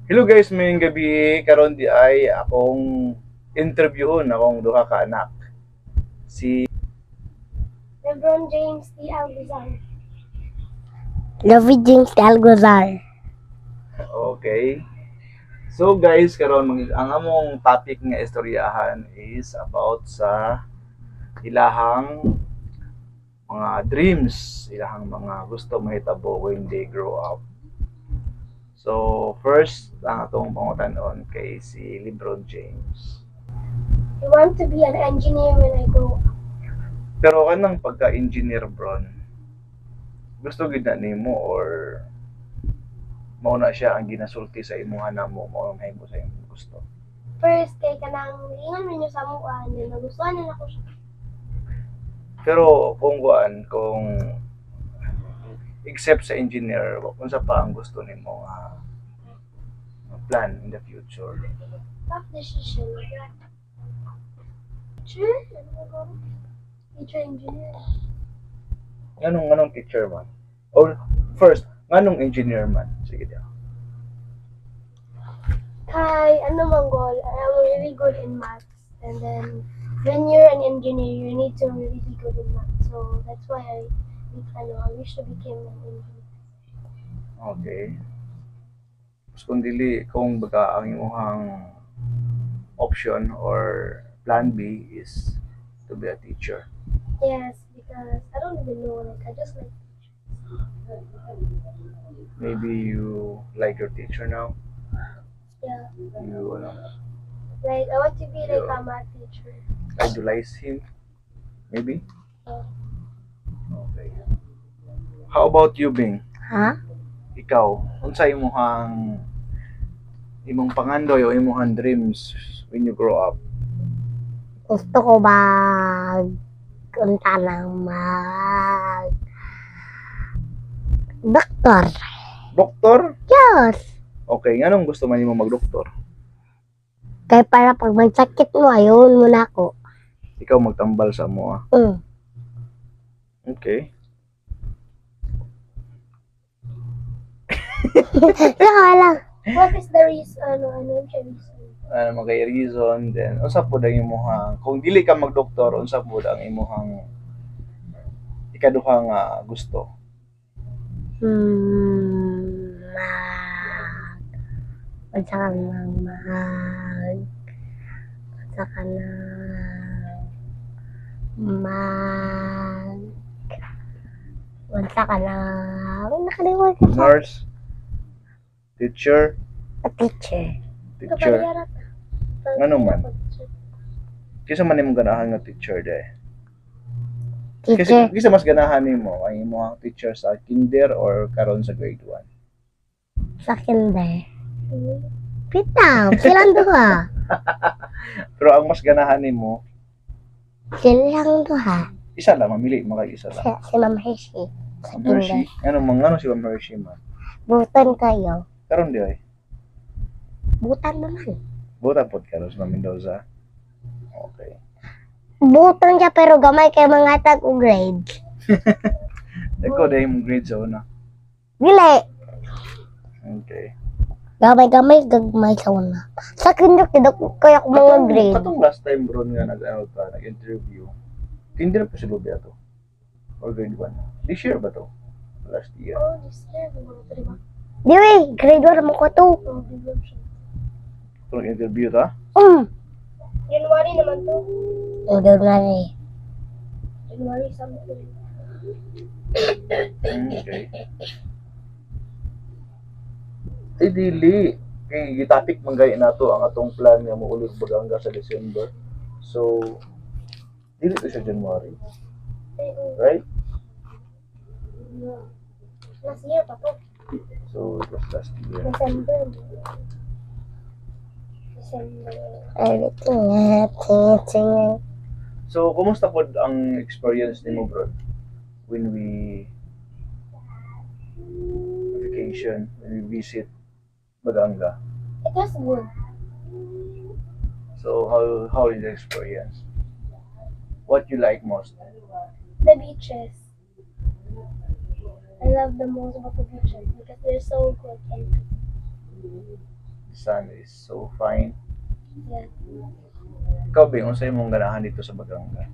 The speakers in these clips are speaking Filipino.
Hello guys, mayong gabi karon di ay akong interviewon akong duha ka anak. Si LeBron James D. Algazar. David James de Algazar. okay. So guys, karon ang among topic nga istoryahan is about sa ilahang mga dreams, ilahang mga gusto mahitabo when they grow up. So first, ang atong pangutan-on kay si LeBron James. I want to be an engineer when I grow up. Pero kanang pagka-engineer, Bron, gusto gid na nimo or mao na siya ang ginasulti sa imuha namo mao ang mahimo sa imong gusto. First, kay kanang ingon man niyo sa mua, then nagustuhan na ako siya. Pero kung except sa engineer, unsa pa ang gusto nimo nga plan in the future? Tough decision. Teacher? Teacher engineer. Nganong teacher man? Or first, nganong engineer man? Sige dia. Kay ano man goal, I'm really good in maths. And then when you're an engineer, you need to really be good in maths. So that's why I wish to become an engineer. Okay. Kung dili kung baga ang imong option or plan B is to be a teacher. Yes, because I don't even know, like I just like Maybe you like your teacher now. yeah. You Like I want to be like a math teacher. idolize him. Maybe. Yeah. Okay. How about you, Bing? Ha? Ikaw, unsa imong pangandoy o imong dreams when you grow up? Gusto ko magpunta ng doktor. Doktor? Yes! Okay, anong gusto man nimo magdoktor? Kaya para pag may sakit mo, ayun mo na ako. Ikaw magtambal sa mo. Okay. Saka lang. What is the reason? Ano yung reason? Magay reason then unsa pud ang imong kung dili ka magdoktor unsa pud ang imong ikaduha nga gusto? Unsa ka na nakalimutan ko sa Nurse, teacher, teacher. teacher. Ano man? Kisa man imong ganahan nga teacher day? Teacher. Kisa mas ganahan nimo ang imong teacher sa kinder or karon sa grade 1? Sa kinder. Pitang, silang duha. Pero ang mas ganahan nimo, Silang duha. isa lang, mamili mo kay isa lang. Si Ma'am Hershey. Sa Ma'am Hershey? kinder. Ano si Ma'am Hershey man? Butan kayo. Karon di ay. Butan naman. Buta pod karon sa Mendoza. Okay. Butan siya pero gamay kay mga tag og grade. Ikaw dahil mong grade sa una. Dili. Okay. Gamay gagmay sa una. Sa kinder kidok kaya ko mga grade. Katong last time bro nga nag-interview. Kinder pa si Lubi ato. Or grade 1. This year ba to? Last year. Oh, this year, mga diba? Dili, grade 1 mo ko to. Oh, bigyan siya. Kung interview ta? January naman to. Hindi na rin. January something. Okay. Ay dili. Kay gitopic man gay nato ang atong plan nga moulog baganga sa December. So dili to siya January, right? Last year pa to. So it was last year. December. December. Everything. So kumusta pod ang experience nimo bro when we vacation, when we visit Baganga? It was good. So how is the experience? What you like most? The beaches. I love the most about the beaches because they're so good and son is so fine. Yeah. Ikaw, Bing, unsay mong ganahan dito sa Baganga?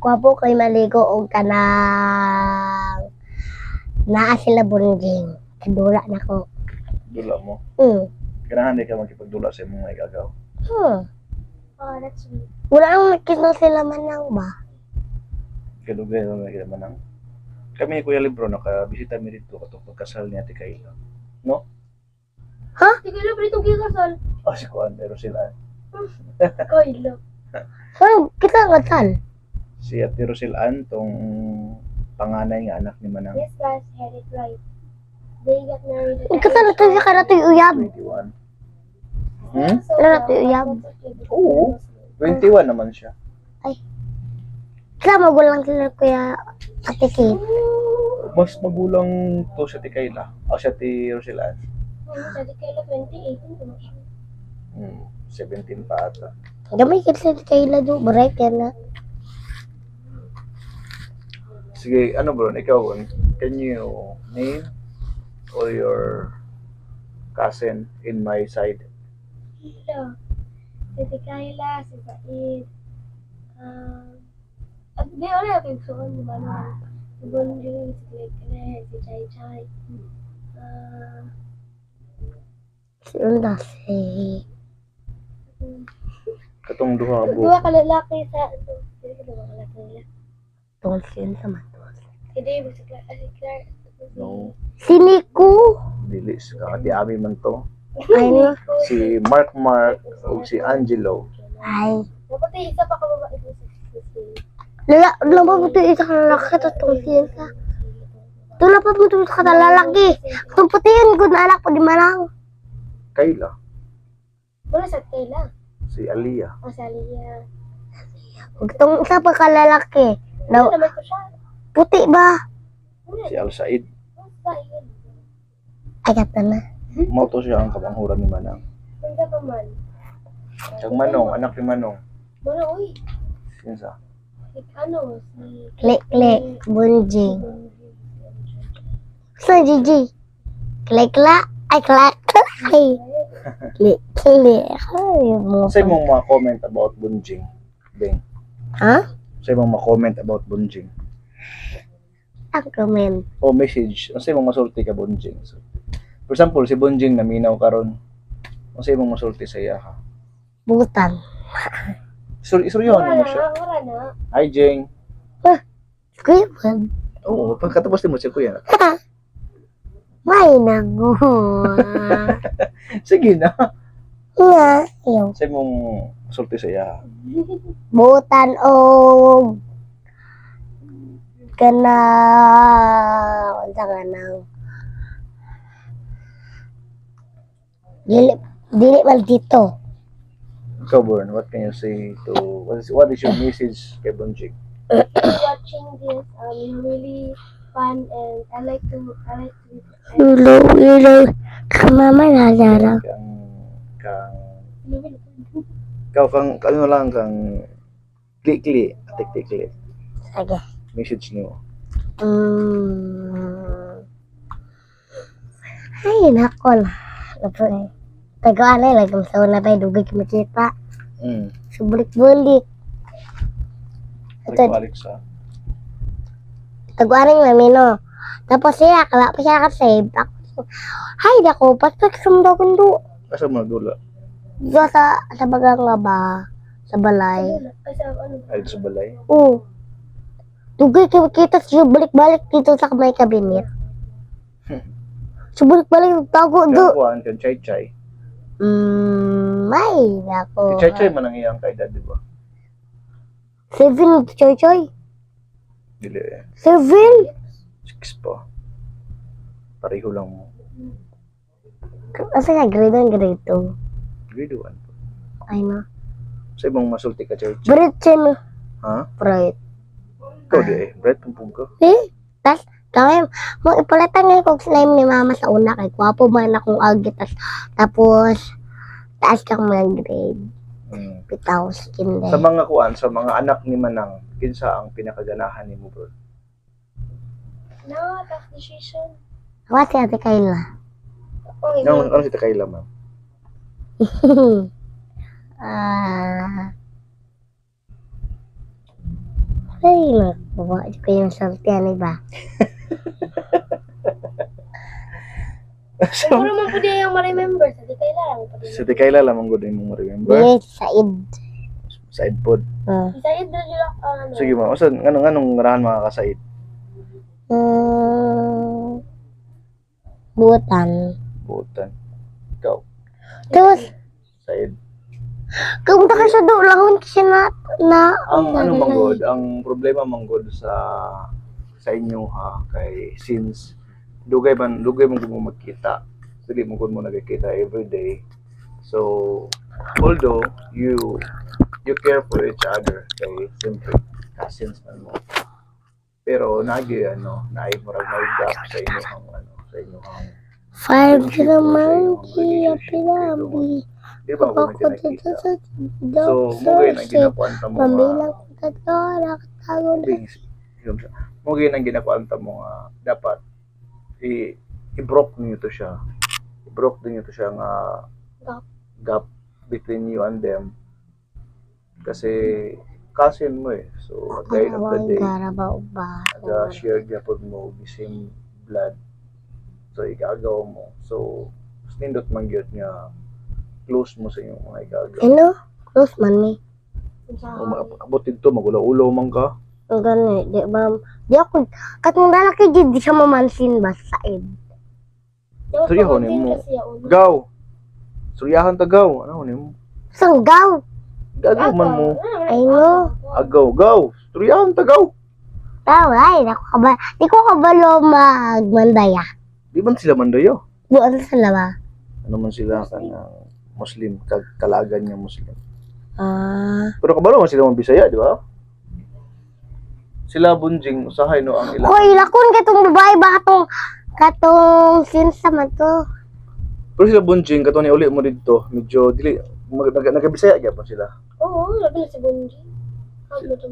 Kwapo kay maligo og kanang naa sila bunjing. Kadula na ko. Dula mo. Ganahan di ka magkipagdula sa imong mga igagaw. Oh, that's sweet. Wala ang nakita sila manang ba? Kadugay na mga manang. Kami ni Kuya Libro, nakabisita mi dito katong pagkasal ni Ate Kayla. No? Sige lang, pretong kikasal. Oh, si Kuan, pero sila. Kayla. So, kita nga sal. Si Ate Roselan, tong panganay nga anak ni Manang. Yes, guys, had it right. They got married at Kita na tayo ka na tayo uyab. 21. Hmm? Wala na tayo uyab. Oo. 21 naman siya. Kaya magulang sila kuya Ate Kate. Mas magulang to si Ate Kayla. O si Ate Roselan. Sabi Kayla, 2018 ko na siya. 17 pa ata. Gamay kita si Kayla do. Baray ka na. Sige, ano bro, ikaw, can you name all your cousin in my side? Kayla. Si Kayla, si Said. At di wala yung suon ni Manuel. Si Bonjing, si Klekle, si Chay Chay. Si Unda si... Katong duha bro. Dua ka lalaki sa... Hindi ka dua ka lalaki. Tolsin sa man. Si Dave, si Claire. No, Si Nico. dili ka di ami man to. Ay no. Si Mark o si Angelo. Ay. Dapat isa pa ka babae ito si Lala mo ito isa ka lalaki to tolsin sa. Tula pa mo ito ka lalaki. Kung putihin ko na anak po di manang. Kayla, Wala sa Kayla. si Aliyah. O sa Aliyah. Huwag itong isa pa ka lalaki. Wala Daw, naman ko siya. puti ba? Wala. Si Al Said. Basta yun. Ay kata na. Mao to siya ang kabanghuran ni Manang. Ganda pa man. Kang Manong, anak ni Manong. Wala, uy. Sinsa? Ano, si... Klik-klik. Bunjing. Sa Gigi. Klik-klik. Ay klak. Ay. Klik-klik. Ay mo. Sa imong mga comment about Bunjing, Beng. Ha? Sa imong mga comment about Bunjing. Ang comment. O message, sa imong masulti ka Bunjing. So, for example, si Bunjing naminaw karon. Sa imong masulti sa iya ha. Butang. Isuryohan Wala mo siya. na, wala na. Hi, Jing. Kuya man. Oo, pagkatapos mo siya kuya. May nango. Sige na. Nga. Ayaw. Sa imong masulti sa iya ha. Butan o kana unsa nga nang dili mal dito. Ikaw, Born, what can you say to, what is your message kay Bunjing? Watching this, really fun and I like to Hello, kamama na dara. Ano lang, kang kli-kli, atik-tikli. Sige. Message niyo. Ay, nakol. Tagaan na lang sa una tayo dugay makita. Subulik-bulik. Balik sa. Tagaan na no. Tapos siya, kala pa siya ka-save. Ako, hay, dako, patak sumdaw kundo. Asa mo nagdula? Diyo sa bagang nga ba? Sa balay. Ay, sa balay. Oo. Dugay kita siya balik-balik dito sa kamay kabinet. Subulik-balik tago do. Kuan kan chay-chay. May dako. Si chay-chay man ang iyang kaedad, di ba? 7 choy-choy. Dili eh. 7? 6 pa. Pareho lang mo. Asa nga grade 1, grade 2? Grade 1. Ay no. Sa ibang masulti ka chay-chay. Bread chen. Ha? Bread. Ikaw di eh. Brett, pumpong ka. Tas kami mo ipalitan nga kog slime ni mama sa una kay gwapo man akong agi tapos taas kang mga grade. Pitaw skin Sa day. mga kuan, sa mga anak ni Manang, kinsa ang pinakaganahan ni mo, bro? No, tough decision. Awa si Ate Kayla. Okay, Ano si Kayla, ma'am? Ay, nakuha ko yung saltian, iba. Siguro man po di yung ma-remember. Sa di kailangan po di. So, di kailan lamang good mo remember? Yes, Said. Side pod. Isa idra nila ano. Sige mo, usan anong ngarahan mga kasaid? Butan. Butan. Ikaw, Tapos, side. kamunta ka sa doon kasi na Ang ano manggod, ang problema manggod sa inyo ha kay since dugay mo magkita. Dili mo gud mo nagkita every day. So although you care for each other kay siyempre cousins man mo. Pero nagi naay murag may gap sa inyo sa inyo 5 naman kaya pinambi. di ba kung Ako dito nakita? sa So mo gay nang ginakuanta mo Pambilang ko dito, nakatago na. mo gay nang ginakuanta mo nga dapat i-broke niyo to siya. I-broke niyo to siya nga gap between you and them. Kasi cousin mo eh. So at the end of the day, Garabaw ba? shared yapod mo the same blood. So ikagaw mo. So nindot man gyud nga close mo sa inyong mga ikagaw. Ano? Close man me. Abot dito magulaw-ulaw man ka. Ang gani, di ba? Di ako, katong lalaki di siya mamansin ba sa Said. Suryahan mo. Gaw. Suryahan ta gaw. Ano ni mo? Sanggaw! Gagaw man mo. Ay no. Agaw, gaw. Suryahan ta gaw. Taway, di ko kabalo magmandaya. Di man sila mandayo. Buwan sa lawa. Ano man sila kanang Muslim, kalagan niya Muslim. Ah. Pero kabalo man sila mga Bisaya, di ba? Sila bunjing usahay no ang ilang. Hoy, lakon katong babae ba katong sinsa man to. Pero sila bunjing kato ni uli mo dito, medyo dili nagabisaya gyapon sila. Oo, labi na si Bonji. Ano to?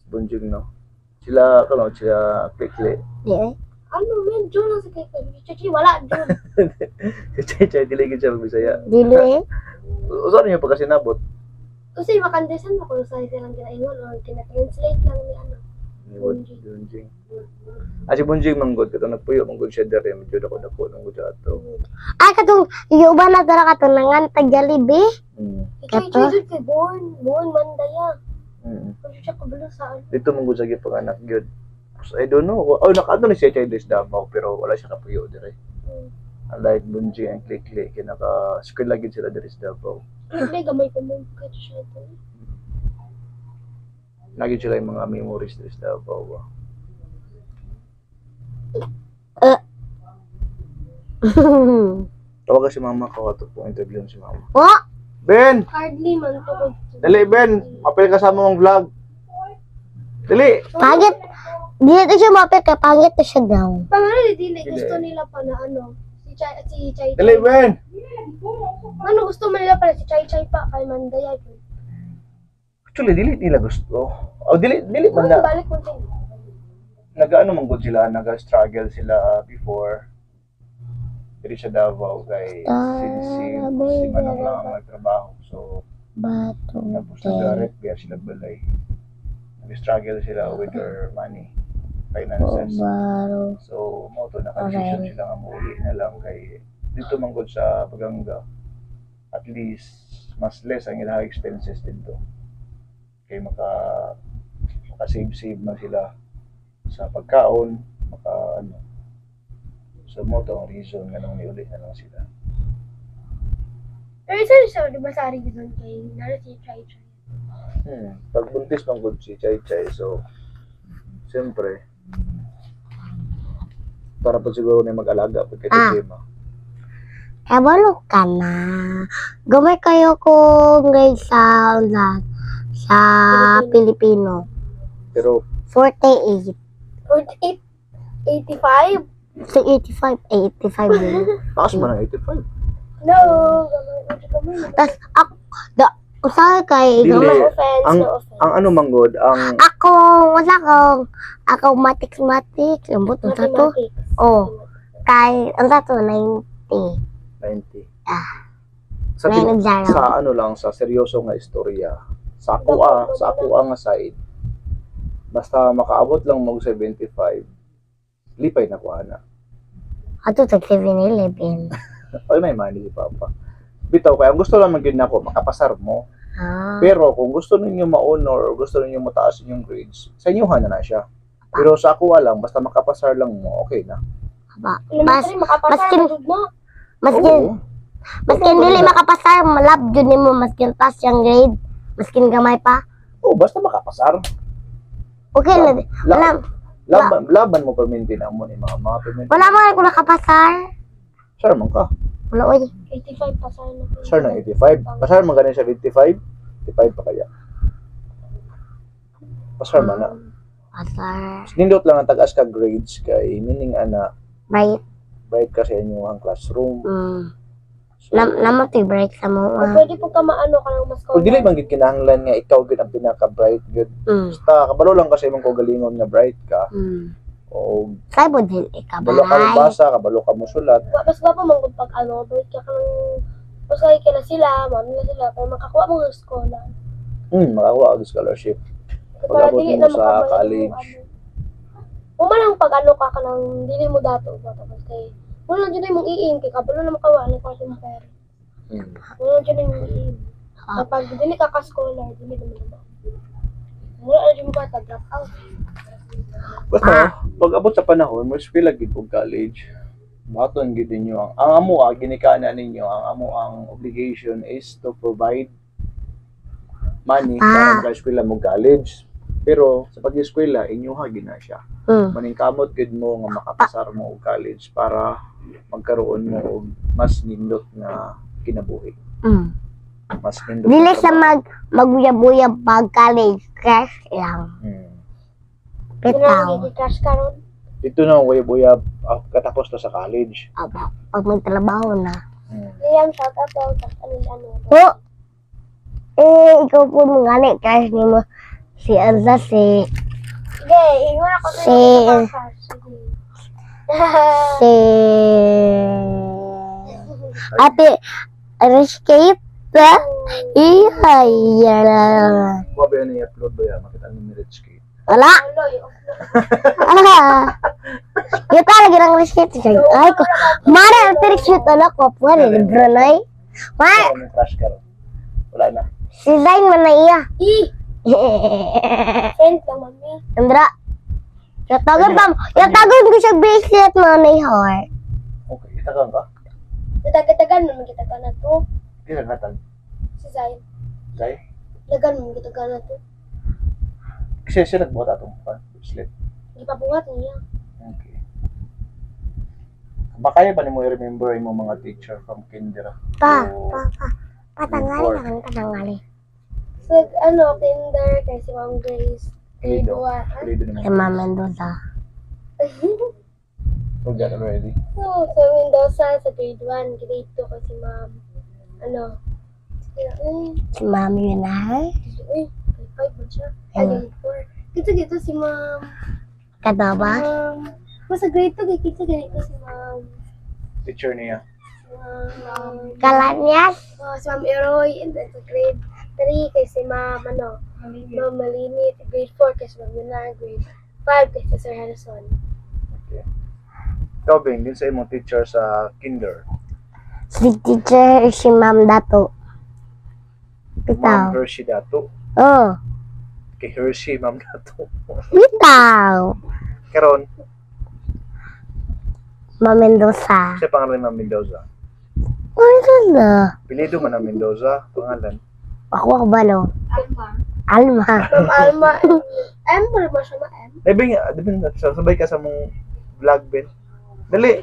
Bunjing no. Sila sila klikli. Di eh. Ano men, Jun lang sa kay Chichi wala Jun. Chay dili gyud siya Bisaya. Dilo eh. Usa niyo pa kasi nabot. Kasi makandesan mo kung saan silang ginaingon or tina-translate lang ni ano. Ni bunjing. Si bunjing manggod kato nagpuyo manggod siya dere medyo dako nang gud ato. Ay katong yung uban na tara katong nangan Jollibee. Chichi Jun kay born Mandaya. Mm. Kung siya kabalo saan. Dito manggod sa gipanganak gyud. I don't know. Oh, nakaano ni siya Chinese Davao pero wala siya kapuyo dire. Unlike bunjing and klikli kinaka school lagi sila dire sa Davao. Hindi gamay ko mo kay siya to. Lagi sila yung mga memories dire sa Davao. Tawag ka si mama ko ato po interview si mama. Oh, Ben, Hardly man to. dali Ben, apel ka sa mong vlog. Dali. pangit. Dito siya mapit kay pangit na siya daw. Pangalan dili gusto nila pa na ano. Si Chay. Dali Ben. Ano gusto man nila pa si Chay pa kay Mandaya Jun. Actually dili nila gusto. Oh dili man na Balik mo tayo. nagaano man gud sila, naga-struggle sila before. Diri sa Davao kay si Manong lang ang nagtrabaho. So Bato. tapos nag-rep kaya sila balay. Nag-struggle sila with their money, finances. Baro. So, mo to naka-decision sila nga muuli na lang kay dito manggod sa Paganga. At least mas less ang ilang expenses dito. Kay maka-save man sila sa pagkaon, so mo to ang reason nga nang niuli na lang sila. Pero isa siya, di ba sa Arizon kay Nara si Chay. Pagbuntis manggod si Chay Chay, so siyempre para pa siguro na mag-alaga pag kay Jema. Kabalo ka na. Gamay kayo kung guys sa Pilipino. Pero 48. 48, 85? So 85. 85 din. taas man ang 85. No, gamay. Tapos ako, usahay kay Dili. gamay. Ang No offense. ang ano manggod, ang Ako, wala ako matik. Lambot ang sato. Mathematics. Oh, kay, ang sato, 90. 90. Sa, Ngayon nagsaraw. sa ano lang, sa seryoso nga istorya, sa ako nga side, basta makaabot lang mag 75, lipay na ko ana. Ato sa 7-Eleven. Ay, may money si Papa. Bitaw, kaya ang gusto lang magiging nako, makapasar mo. Ah. Pero kung gusto ninyo ma-honor o gusto ninyo mataas yung grades, sa inyohan na siya. Pero sa ako lang, basta makapasar lang mo, okay na. Ba. Elementary, makapasar maskin- na jud mo. Maskin, Oo. maskin dili makapasar, malab jud nimo maskin taas yung grade. Maskin gamay pa. Oo, basta makapasar. Okay na. Wala, Laban mo permintin mo ni mga permintin. wala mo ako nakapasar. Sir, man ka. Wala oy. 85 pasar na. Sir, ng 85. Pasar man ganin siya 55. 55 pa kaya. Pasar man na. Pasar. Nindot lang ang tagas ka grades kay meaning ana Right. bright ka sa inyong classroom. So, Naman to break sa mo. O pwede po ka maano ka ng mas kung dili man gid kinahanglan nga ikaw gid ang pinaka bright gid. Basta kabalo lang kasi imong kagalingon nga bright ka. O Kaya mo din ikaw kabalo ka mo basa, kabalo ka mo sulat. mas gwapo man kung pag ano, break ka ng mas kaya kila sila, mo nila sila, pero makakuha mo ng scholar. Makakuha og scholarship. Para Pag-abot dili mo na sa makabayad college. Kung man ang pag ano ka ka ng dili mo dato ba tapos kay wala dyan mong iin kay kabalo na makawa ni kasi mo pera. Wala dyan mong iin. Kapag dili ka ka scholar, dili naman ba. Wala dyan mo ka drop out. Basta pag abot sa panahon, mo eskwela gid og college. Baton gid ninyo ang amo ginikana ninyo, ang amo ang obligation is to provide money para sa eskwela mo college. Pero sa pag-eskwela, inyuha gid na siya. Maningkamot gid mo nga makapasar mo og college para magkaroon mo og mas nindot nga kinabuhi. Mas nindot. Dili nga sa trabaho. maguyab-uyab pag college crash lang. Dili Bitaw. na crash ka ron. Dito na uyab-uyab katapos na sa college. Aba, pag may trabaho na. Liam, shout out daw sa ano. Oh! Ikaw po mga ni crush ni mo. Si Elsa, si... Sige, ingon ako sa Si- crush. Sige. Si... Ate... Escape? Iya. Wa ba yan i-upload ba yan? Makita ni Rich Kid. Wala. Aloy, Yung talaga ng rescue siya. Ay ko. Mara, ang tirik-shoot ko. Pwede, libro na eh. Ma, Ano crush ka ron? Wala na. si Zayn man na iya. friend lang, mami. Andra. Yatagan ko siya bracelet na heart. Okay, itagang ka? Natagatagan naman kita ka na to. Di na natan. Si Zayn. Zay? Tagan naman kita ka na to. Kasi siya nagbuhat atong bracelet. Hindi pa buhat niya. Okay. Makaya ba ni mo i-remember yung mga teacher from kinder? Patangali. So, ano, kinder, kay si Ma'am Grace. Grade 1. Grade naman. Si Ma'am Mendoza. Forgot already. So, sa Mendoza, sa grade 1, grade 2 kasi Ma'am, ano, Si Ma'am Yunar. grade 5 ba siya? Grade 4. Kita si Ma'am. Kadaba. Sa grade 2, kita ganito si Ma'am. Teacher niya. Kalanyas. Si Ma'am Eroy, and then sa grade 3, kay si Ma'am, ano, Ma'am Malinit, grade 4, kay si Ma'am Yunar, grade 5, kay si Sir Harrison. Okay. Ikaw, Bing, din sa imong teacher sa kinder. Si teacher, si Ma'am Dato. Ma'am Bitaw. Hershey Dato. Oh, Kay Hershey, Ma'am Dato. bitaw. Karon, Ma'am Mendoza. siya pangalan ng Mendoza. Ano na? Pilido man ng Mendoza, pangalan. Ako ba no? Alma. Alma. Ma'am Alma. M, wala ba siya ma-M? Eh, Bing, sabay ka sa mong vlog, Ben. Dali.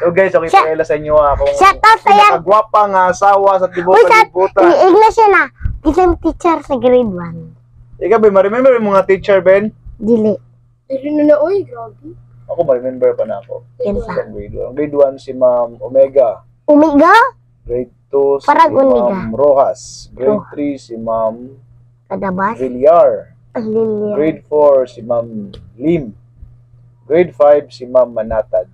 So guys, okay Siya- pakila sa inyo akong Shout out sa yan. pinakagwapa nga asawa sa Uy, Tibutan-Libutan. Igna siya na. Isang teacher sa grade 1. Ikaw, Ben, ma-remember yung mga teacher, Ben? Dili. Dili na uy, grabe. Ako, ma-remember pa na ako. Kinsa? Sa grade 1. Grade 1 si Ma'am Omega. Umiga? Grade 2 si Parang Ma'am Rojas. Grade 3 si Ma'am Kadabas? Villar. Lilia. Grade 4 si Ma'am Lim. Grade 5 si Ma'am Manatad.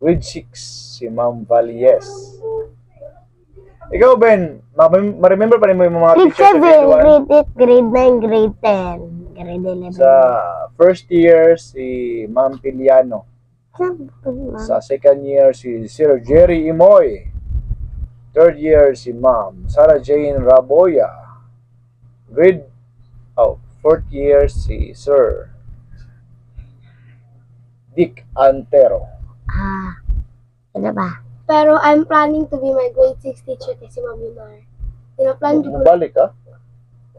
Grade 6 si Ma'am Valies. Ikaw, Ben, ma-remember pa rin mo yung mga Grade teachers sa 7, grade 1? grade 8, grade 9, grade 10, grade 11. Sa first year, si Ma'am Piliano. Sa second year, si Sir Jerry Imoy. Third year, si Ma'am Sarah Jane Raboya. Fourth year, si Sir Dick Antero. Ano ba? Pero I'm planning to be my grade 6 teacher kasi si Ma'am Yunar. Pinaplan ko. Bumalik ka?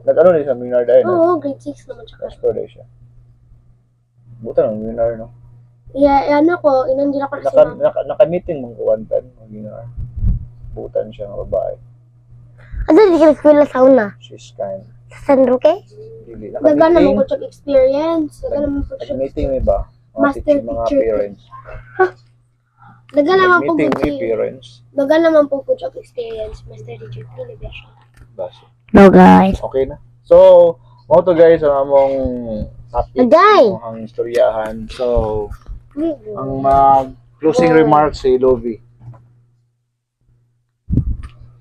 Nag-ano rin sa Minar dahil? Oo, grade 6 naman siya. Nag-store din siya. Buta ng Minar, no? Yeah, ano ko, inandun ako na si Ma'am. Naka-meeting mong kuwantan ng Minar. Butan siya ng babae. Ano di ka nag-eskwela sa una? She's kind. Sa San Roque? Hindi. Daga naman ko Naka-meeting. siya experience. Daga naman po siya. Nag-meeting may ba? Master Mga teacher. parents. Daga naman po Nag-meeting po may siya. parents. Daga naman po po siya experience. Master teacher. Television. Base. No, guys. Okay na. So, mo to guys ang among topic. Agay! Ang istoryahan. So, ang mag-closing remarks si Lovie.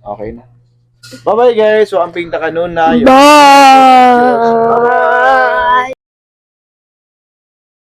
Okay na. Bye-bye guys. So, amping takanon na. Bye!